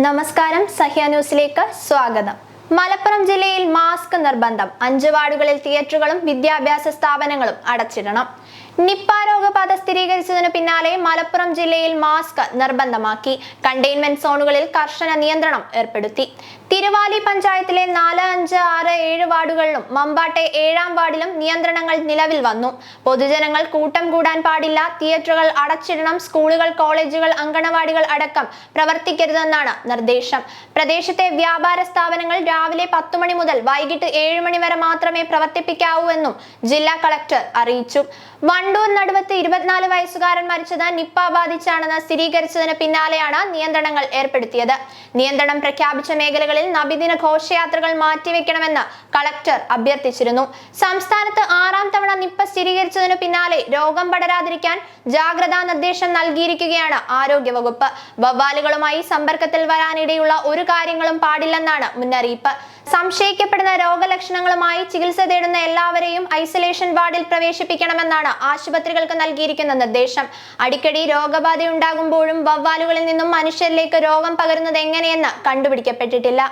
നമസ്കാരം, സഹ്യ ന്യൂസിലേക്ക് സ്വാഗതം. മലപ്പുറം ജില്ലയിൽ മാസ്ക് നിർബന്ധം. 5 വാർഡുകളിൽ തിയേറ്ററുകളും വിദ്യാഭ്യാസ സ്ഥാപനങ്ങളും അടച്ചിടണം. നിപ്പ രോഗബാധ സ്ഥിരീകരിച്ചതിനു പിന്നാലെ മലപ്പുറം ജില്ലയിൽ മാസ്ക് നിർബന്ധമാക്കി. കണ്ടെയ്ൻമെന്റ് സോണുകളിൽ കർശന നിയന്ത്രണം ഏർപ്പെടുത്തി. തിരുവാലി പഞ്ചായത്തിലെ 4, 5, 6, 7 വാർഡുകളിലും മമ്പാട്ടെ 7-ാം വാർഡിലും നിയന്ത്രണങ്ങൾ നിലവിൽ വന്നു. പൊതുജനങ്ങൾ കൂട്ടം കൂടാൻ പാടില്ല, തിയേറ്ററുകൾ അടച്ചിടണം, സ്കൂളുകൾ, കോളേജുകൾ, അങ്കണവാടികൾ അടക്കം പ്രവർത്തിക്കരുതെന്നാണ് നിർദ്ദേശം. പ്രദേശത്തെ വ്യാപാര സ്ഥാപനങ്ങൾ രാവിലെ 10 മണി മുതൽ വൈകിട്ട് 7 മണി വരെ മാത്രമേ പ്രവർത്തിപ്പിക്കാവൂ എന്നും ജില്ലാ കളക്ടർ അറിയിച്ചു. വണ്ടൂർ നടുവത്ത് 24 വയസ്സുകാരൻ മരിച്ചത് നിപ്പ ബാധിച്ചാണെന്ന് സ്ഥിരീകരിച്ചതിന് പിന്നാലെയാണ് നിയന്ത്രണങ്ങൾ ഏർപ്പെടുത്തിയത്. നിയന്ത്രണം പ്രഖ്യാപിച്ച മേഖലകളിൽ നബിദിന ഘോഷയാത്രകൾ മാറ്റിവെക്കണമെന്ന് കളക്ടർ അഭ്യർത്ഥിച്ചിരുന്നു. സംസ്ഥാനത്ത് 6-ാം തവണ നിപ്പ സ്ഥിരീകരിച്ചതിനു പിന്നാലെ രോഗം പടരാതിരിക്കാൻ ജാഗ്രതാ നിർദ്ദേശം നൽകിയിരിക്കുകയാണ് ആരോഗ്യവകുപ്പ്. വവ്വാലുകളുമായി സമ്പർക്കത്തിൽ വരാനിടയുള്ള ഒരു കാര്യങ്ങളും പാടില്ലെന്നാണ് മുന്നറിയിപ്പ്. സംശയിക്കപ്പെടുന്ന രോഗലക്ഷണങ്ങളുമായി ചികിത്സ തേടുന്ന എല്ലാവരെയും ഐസൊലേഷൻ വാർഡിൽ പ്രവേശിപ്പിക്കണമെന്നാണ് ആശുപത്രികൾക്ക് നൽകിയിരിക്കുന്ന നിർദ്ദേശം. അടിക്കടി രോഗബാധയുണ്ടാകുമ്പോഴും വവ്വാലുകളിൽ നിന്നും മനുഷ്യരിലേക്ക് രോഗം പകരുന്നത് എങ്ങനെയെന്ന് കണ്ടുപിടിക്കപ്പെട്ടിട്ടില്ല.